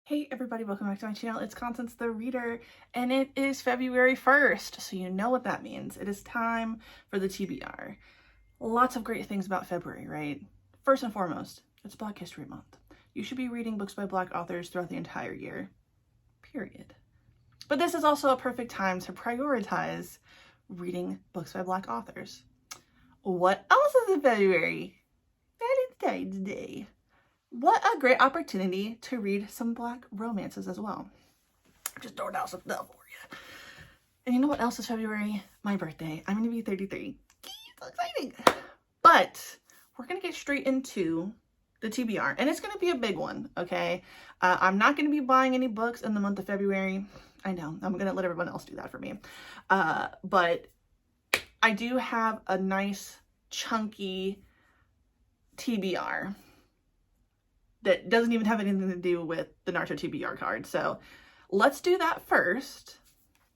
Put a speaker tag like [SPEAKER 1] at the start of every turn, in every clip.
[SPEAKER 1] Hey everybody, welcome back to my channel. It's Constance the Reader, and it is February 1st, so you know what that means. It is time for the TBR. Lots of great things about February, right? First and foremost, it's Black History Month. You should be reading books by Black authors throughout the entire year, period. But this is also a perfect time to prioritize reading books by Black authors. What else is in February? Valentine's Day. What a great opportunity to read some Black romances as well. Just throwing out some stuff for you. And you know what else is February? My birthday. I'm going to be 33. So exciting. But we're going to get straight into the TBR. And it's going to be a big one, okay? I'm not going to be buying any books in the month of February. I know. I'm going to let everyone else do that for me. But I do have a nice, chunky TBR that doesn't even have anything to do with the Naruto TBR card. So let's do that first,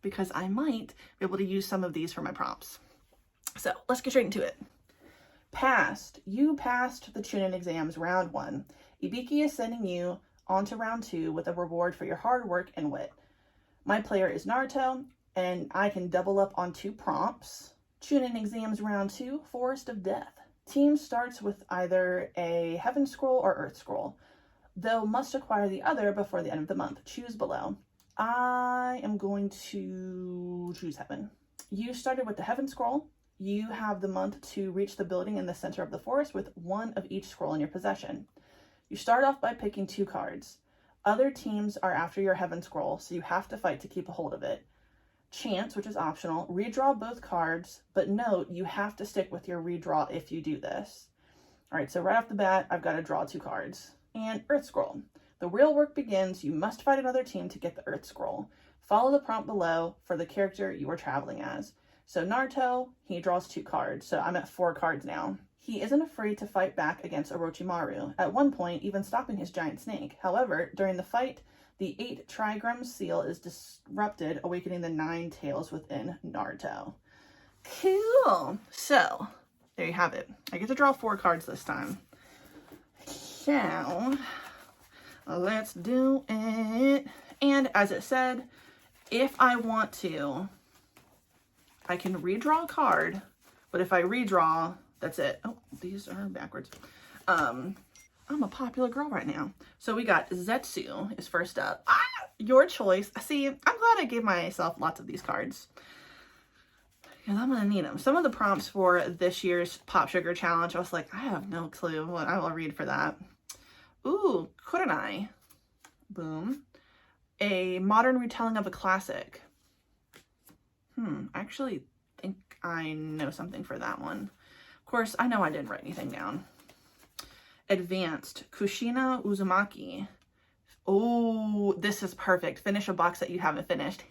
[SPEAKER 1] because I might be able to use some of these for my prompts. So let's get straight into it. You passed the Chunin exams round 1. Ibiki is sending you on to round 2 with a reward for your hard work and wit. My player is Naruto, and I can double up on 2 prompts. Chunin exams round 2, Forest of Death. Team starts with either a Heaven Scroll or Earth Scroll, though must acquire the other before the end of the month. Choose below. I am going to choose Heaven. You started with the Heaven Scroll. You have the month to reach the building in the center of the forest with 1 of each scroll in your possession. You start off by picking 2 cards. Other teams are after your Heaven Scroll, so you have to fight to keep a hold of it. Chance, which is optional, redraw both cards, but note you have to stick with your redraw if you do this. All right, so right off the bat, I've got to draw 2 cards. And Earth Scroll. The real work begins. You must fight another team to get the Earth Scroll. Follow the prompt below for the character you are traveling as. So Naruto, he draws 2 cards, so I'm at 4 cards now. He isn't afraid to fight back against Orochimaru, at one point even stopping his giant snake. However, during the fight, the 8 trigram seal is disrupted, awakening the 9 tails within Naruto. Cool. So, there you have it. I get to draw 4 cards this time. So, let's do it. And as it said, if I want to, I can redraw a card, but if I redraw, that's it. Oh, these are backwards. I'm a popular girl right now. So we got Zetsu is first up. Your choice. See, I'm glad I gave myself lots of these cards, because I'm gonna need them. Some of the prompts for this year's Pop Sugar Challenge, I was like, I have no clue what I will read for that. Ooh, Kurenai. Boom. A modern retelling of a classic. I actually think I know something for that one. Of course, I know I didn't write anything down. Advanced, Kushina Uzumaki. Oh, this is perfect. Finish a box that you haven't finished.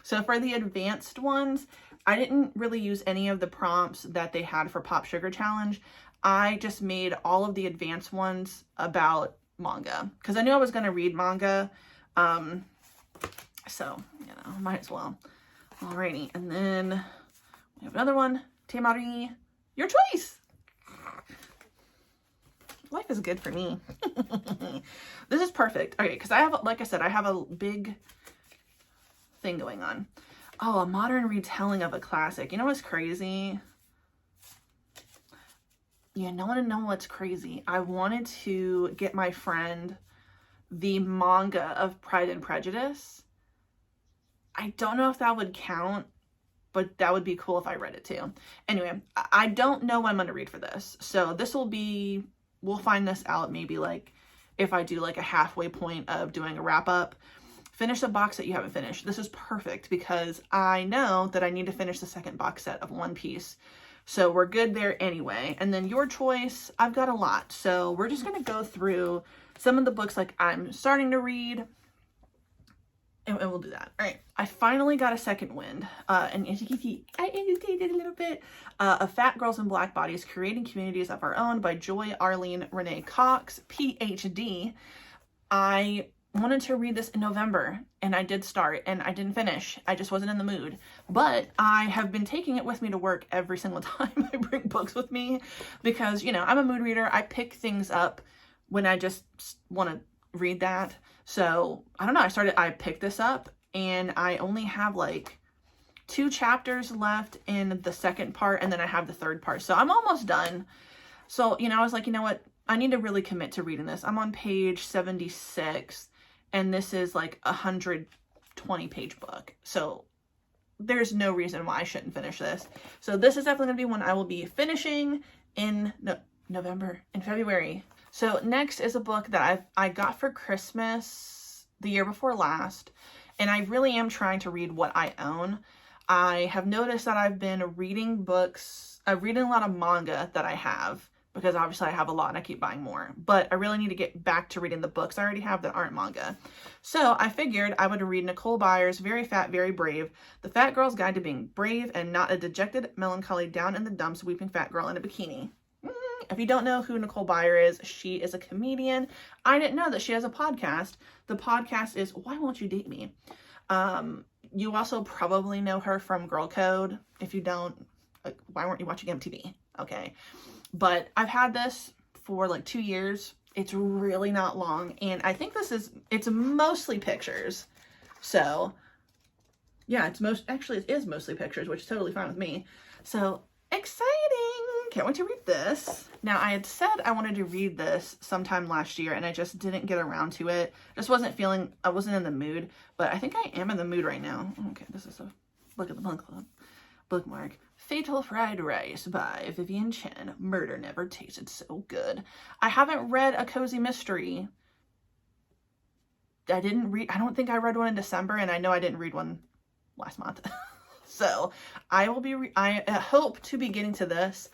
[SPEAKER 1] So for the advanced ones, I didn't really use any of the prompts that they had for Pop Sugar Challenge. I just made all of the advanced ones about manga, because I knew I was going to read manga. So, you know, might as well. Alrighty, and then we have another one. Temari, your choice. Life is good for me. This is perfect. Okay, because I have, like I said, I have a big thing going on. Oh, a modern retelling of a classic. You know what's crazy? You know what's crazy? I wanted to get my friend the manga of Pride and Prejudice. I don't know if that would count, but that would be cool if I read it too. Anyway, I don't know what I'm going to read for this. So this will be... We'll find this out maybe like if I do like a halfway point of doing a wrap up. Finish a box that you haven't finished. This is perfect because I know that I need to finish the second box set of One Piece. So we're good there anyway. And then your choice, I've got a lot. So we're just going to go through some of the books like I'm starting to read. And we'll do that. All right. I finally got a second wind. And as you can see, I annotated a little bit. Of Fat Girls in Black Bodies, Creating Communities of Our Own by Joy Arlene Renee Cox, PhD. I wanted to read this in November, and I did start, and I didn't finish. I just wasn't in the mood. But I have been taking it with me to work every single time I bring books with me, because, you know, I'm a mood reader. I pick things up when I just want to read that. So I don't know, I picked this up and I only have like 2 chapters left in the second part, and then I have the third part. So I'm almost done. So, you know, I was like, you know what? I need to really commit to reading this. I'm on page 76, and this is like a 120-page book. So there's no reason why I shouldn't finish this. So this is definitely going to be one I will be finishing in February. So next is a book that I got for Christmas the year before last, and I really am trying to read what I own. I have noticed that I've been reading books. I'm reading a lot of manga that I have, because obviously I have a lot and I keep buying more. But I really need to get back to reading the books I already have that aren't manga. So I figured I would read Nicole Byer's Very Fat, Very Brave, The Fat Girl's Guide to Being Brave and Not a Dejected, Melancholy, Down in the Dumps, Weeping Fat Girl in a Bikini. If you don't know who Nicole Byer is, she is a comedian. I didn't know that she has a podcast. The podcast is Why Won't You Date Me? You also probably know her from Girl Code. If you don't, why weren't you watching MTV? Okay. But I've had this for like 2 years. It's really not long. And I think it's mostly pictures. So yeah, it is mostly pictures, which is totally fine with me. So exciting. Can't wait to read this. Now, I had said I wanted to read this sometime last year, and I just didn't get around to it. I wasn't in the mood, but I think I am in the mood right now. Okay, this is a look at the book club. Bookmark. Fatal Fried Rice by Vivian Chen. Murder never tasted so good. I haven't read a cozy mystery. I don't think I read one in December, and I know I didn't read one last month. So I hope to be getting to this.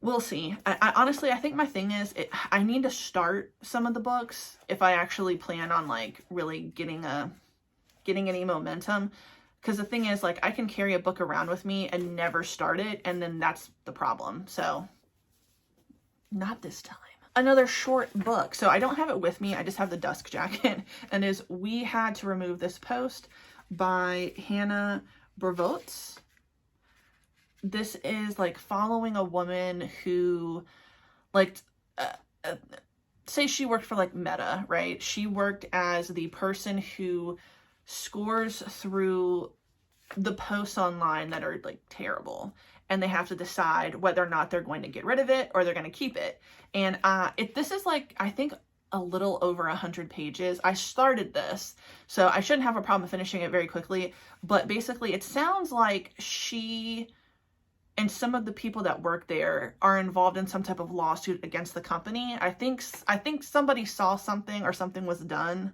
[SPEAKER 1] We'll see. I honestly, I think my thing is I need to start some of the books if I actually plan on like really getting any momentum. Because the thing is, like, I can carry a book around with me and never start it, and then that's the problem. So not this time. Another short book. So I don't have it with me. I just have the Dusk Jacket, and is We Had to Remove This Post by Hannah Bravotz. This is like following a woman who, like, say she worked for like Meta, right? She worked as the person who scores through the posts online that are like terrible, and they have to decide whether or not they're going to get rid of it or they're going to keep it. And this is like, I think, a little over 100 pages. I started this, so I shouldn't have a problem finishing it very quickly. But basically, it sounds like she and some of the people that work there are involved in some type of lawsuit against the company. I think somebody saw something, or something was done,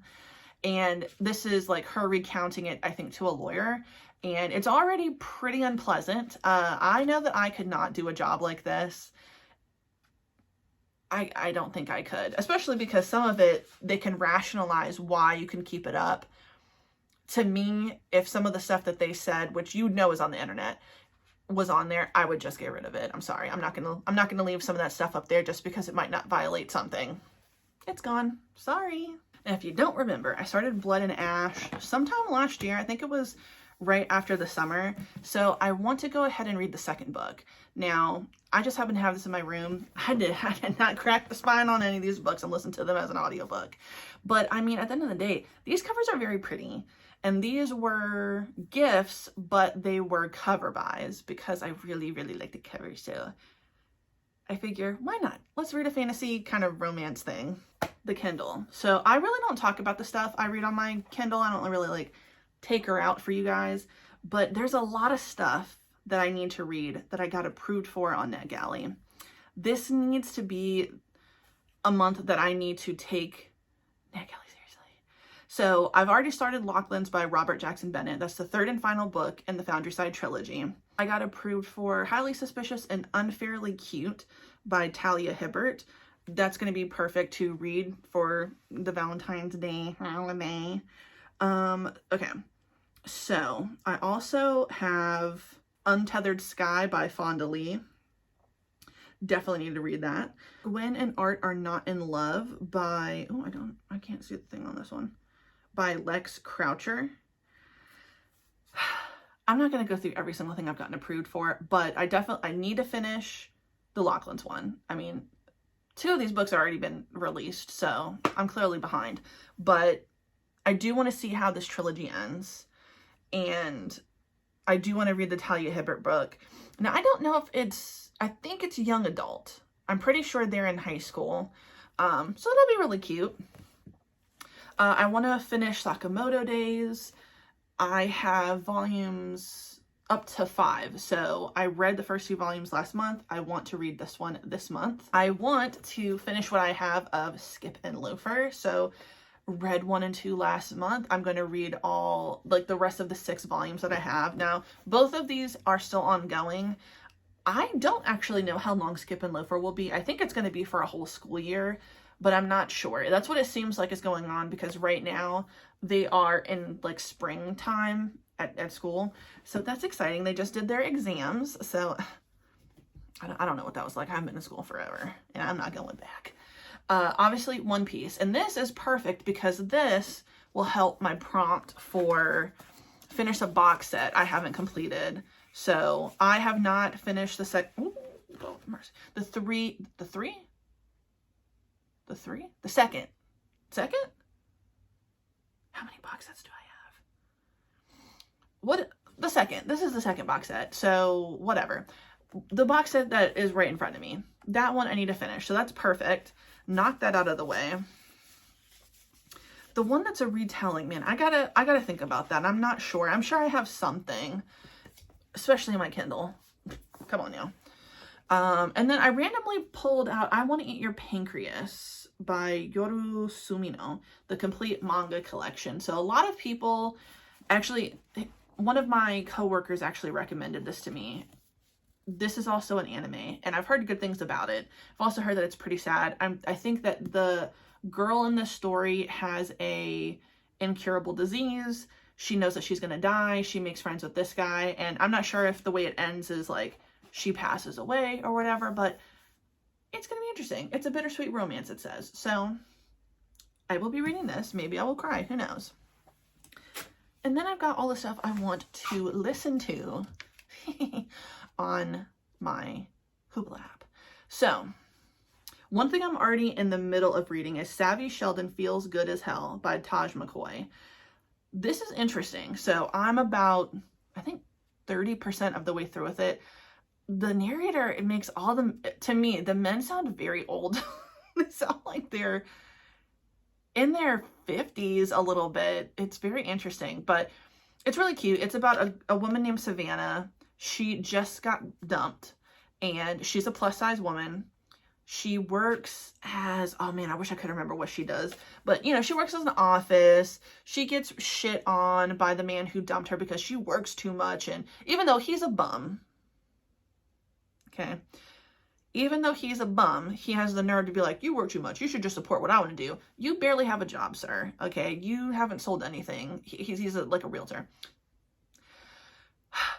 [SPEAKER 1] and this is like her recounting it, I think, to a lawyer. And it's already pretty unpleasant. I know that I could not do a job like this. I don't think I could, especially because some of it, they can rationalize why you can keep it up. To me, if some of the stuff that they said, which you know is on the internet, was on there, I would just get rid of it. I'm sorry. I'm not gonna leave some of that stuff up there just because it might not violate something. It's gone. Sorry. And if you don't remember, I started Blood and Ash sometime last year. I think it was right after the summer. So I want to go ahead and read the second book. Now, I just happen to have this in my room. I did not crack the spine on any of these books and listen to them as an audiobook. But I mean, at the end of the day, these covers are very pretty. And these were gifts, but they were cover buys because I really, really like the covers. So I figure, why not? Let's read a fantasy kind of romance thing. The Kindle. So I really don't talk about the stuff I read on my Kindle. I don't really like take her out for you guys, but there's a lot of stuff that I need to read that I got approved for on NetGalley. This needs to be a month that I need to take NetGalley seriously. So I've already started Lachlan's by Robert Jackson Bennett. That's the third and final book in the Foundryside trilogy. I got approved for Highly Suspicious and Unfairly Cute by Talia Hibbert. That's going to be perfect to read for the Valentine's Day holiday. Okay. So I also have Untethered Sky by Fonda Lee. Definitely need to read that. Gwen and Art Are Not in Love by, I can't see the thing on this one, by Lex Croucher. I'm not going to go through every single thing I've gotten approved for, but I need to finish the Lachlan's one. I mean, 2 of these books have already been released, so I'm clearly behind. But I do want to see how this trilogy ends. And I do want to read the Talia Hibbert book. Now, I don't know if it's, I think it's young adult. I'm pretty sure they're in high school. So that'll be really cute. I want to finish Sakamoto Days. I have volumes up to 5. So I read the first 2 volumes last month. I want to read this one this month. I want to finish what I have of Skip and Loafer. So read 1 and 2 last month. I'm going to read all, like, the rest of the 6 volumes that I have. Now, both of these are still ongoing. I don't actually know how long Skip and Loafer will be. I think it's going to be for a whole school year, but I'm not sure. That's what it seems like is going on, because right now they are in, like, springtime at school. So that's exciting. They just did their exams. So I don't know what that was like. I haven't been in school forever, and I'm not going back. Obviously One Piece, and this is perfect because this will help my prompt for finish a box set I haven't completed. So I have not finished the second, how many box sets do I have? This is the second box set, so whatever. The box set that is right in front of me, that one I need to finish, so that's perfect. Knock that out of the way. The one that's a retelling, man, I gotta think about that. I'm not sure. I'm sure I have something, especially in my Kindle. Come on now. And then I randomly pulled out I Want to Eat Your Pancreas by Yoru Sumino, the complete manga collection. So a lot of people, actually, one of my coworkers actually recommended this to me. This is also an anime, and I've heard good things about it. I've also heard that it's pretty sad. I think that the girl in this story has a incurable disease. She knows that she's gonna die. She makes friends with this guy, and I'm not sure if the way it ends is like she passes away or whatever, but it's gonna be interesting. It's a bittersweet romance, it says. So I will be reading this. Maybe I will cry. Who knows? And then I've got all the stuff I want to listen to on my Hoopla app. So one thing I'm already in the middle of reading is Savvy Sheldon Feels Good as Hell by Taj McCoy. This is interesting. So I'm about, I think, 30% of the way through with it. The narrator, it makes all the, to me, the men sound very old. They sound like they're in their 50s a little bit. It's very interesting, but it's really cute. It's about a woman named Savannah. She just got dumped, and she's a plus size woman. She works as, oh man, I wish I could remember what she does, but you know, she works as an office. She gets shit on by the man who dumped her because she works too much. And even though he's a bum, okay, even though he's a bum, he has the nerve to be like, you work too much. You should just support what I want to do. You barely have a job, sir. Okay. You haven't sold anything. He's like a realtor.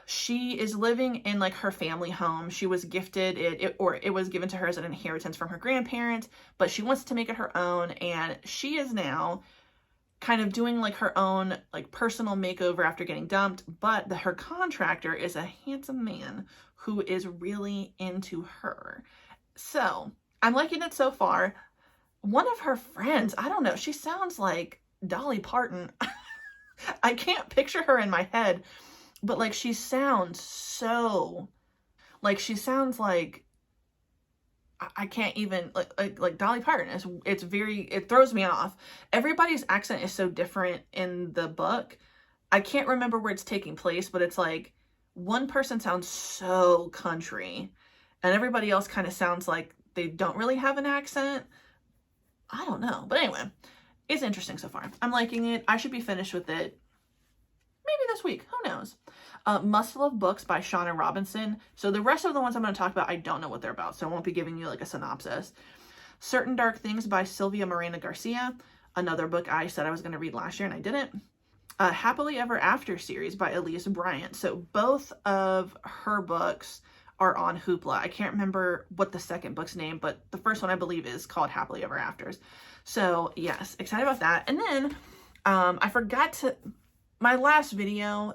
[SPEAKER 1] She is living in like her family home. She was gifted it was given to her as an inheritance from her grandparents, but she wants to make it her own. And she is now kind of doing like her own like personal makeover after getting dumped. But her contractor is a handsome man who is really into her. So I'm liking it so far. One of her friends, I don't know, she sounds like Dolly Parton. I can't picture her in my head, but like she sounds so, like she sounds like, I can't even, like Dolly Parton. It's very, it throws me off. Everybody's accent is so different in the book. I can't remember where it's taking place, but it's like one person sounds so country and everybody else kind of sounds like they don't really have an accent. I don't know. But anyway, it's interesting so far. I'm liking it. I should be finished with it maybe this week. Who knows? Must Love Books by Shauna Robinson. So the rest of the ones I'm going to talk about, I don't know what they're about, so I won't be giving you like a synopsis. Certain Dark Things by Sylvia Morena Garcia. Another book I said I was going to read last year and I didn't. Happily Ever After series by Elise Bryant. So both of her books are on Hoopla. I can't remember what the second book's name, but the first one I believe is called Happily Ever Afters. So yes, excited about that. And then I forgot to, my last video,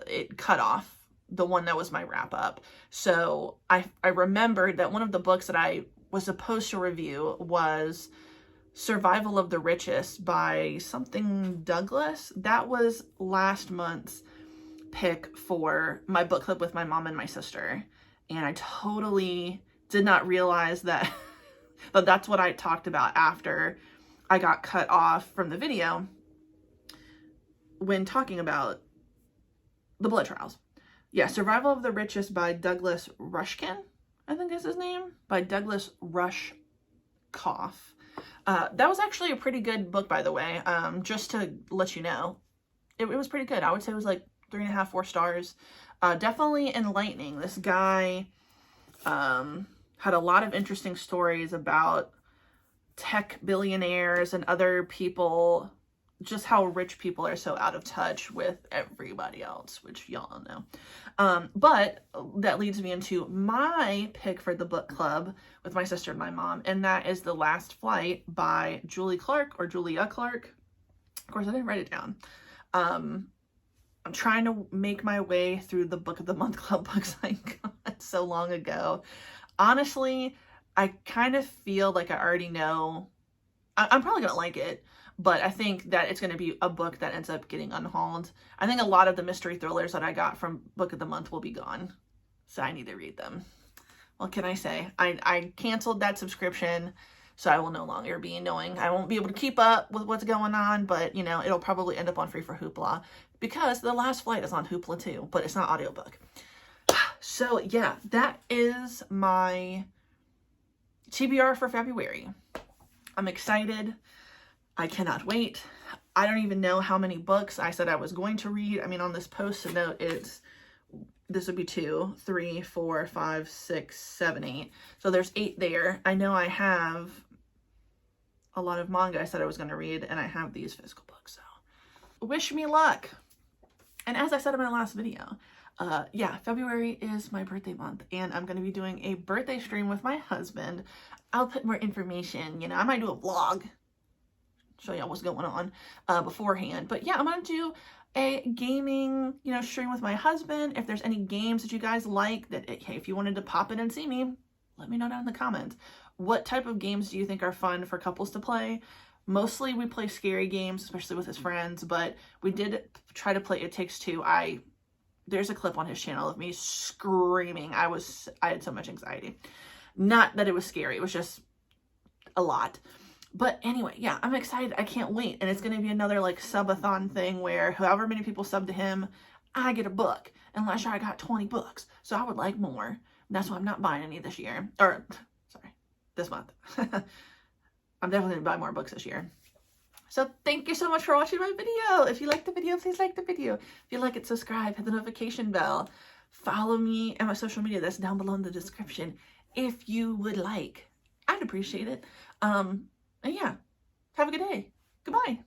[SPEAKER 1] it cut off the one that was my wrap up. So I remembered that one of the books that I was supposed to review was Survival of the Richest by something Douglas. That was last month's pick for my book club with my mom and my sister. And I totally did not realize that but that's what I talked about after I got cut off from the video when talking about the blood trials. Yeah, Survival of the Richest by Douglas Rushkin, I think is his name, by Douglas Rushkoff. That was actually a pretty good book, by the way, just to let you know. It was pretty good. I would say it was like 3.5, 4 stars. Definitely enlightening. This guy had a lot of interesting stories about tech billionaires and other people, just how rich people are so out of touch with everybody else, which y'all know. But that leads me into my pick for the book club with my sister and my mom, and that is The Last Flight by Julia Clark. Of course, I didn't write it down. I'm trying to make my way through the Book of the Month Club books I got so long ago. Honestly, I kind of feel like I already know. I'm probably going to like it, but I think that it's going to be a book that ends up getting unhauled. I think a lot of the mystery thrillers that I got from Book of the Month will be gone, so I need to read them. What can I say? I canceled that subscription, so I will no longer be knowing. I won't be able to keep up with what's going on, but, you know, it'll probably end up on Free for Hoopla, because The Last Flight is on Hoopla too, but it's not audiobook. So yeah, that is my TBR for February. I'm excited. I cannot wait. I don't even know how many books I said I was going to read. I mean, on this post-it note, this would be 2, 3, 4, 5, 6, 7, 8. So there's 8 there. I know I have a lot of manga I said I was going to read, and I have these physical books. So wish me luck. And as I said in my last video, yeah, February is my birthday month, and I'm going to be doing a birthday stream with my husband. I'll put more information, you know, I might do a vlog, show y'all what's going on beforehand. But yeah, I'm going to do a gaming, you know, stream with my husband. If there's any games that you guys like, that, hey, if you wanted to pop in and see me, let me know down in the comments. What type of games do you think are fun for couples to play? Mostly we play scary games, especially with his friends, but we did try to play It Takes Two. There's a clip on his channel of me screaming. I had so much anxiety. Not that it was scary, it was just a lot. But anyway, yeah, I'm excited. I can't wait. And it's going to be another like subathon thing where however many people sub to him, I get a book. And last year I got 20 books. So I would like more. And that's why I'm not buying any this year. Or, sorry, this month. I'm definitely going to buy more books this year. So thank you so much for watching my video. If you liked the video, please like the video. If you like it, subscribe, hit the notification bell. Follow me and my social media. That's down below in the description if you would like. I'd appreciate it. And yeah, have a good day. Goodbye.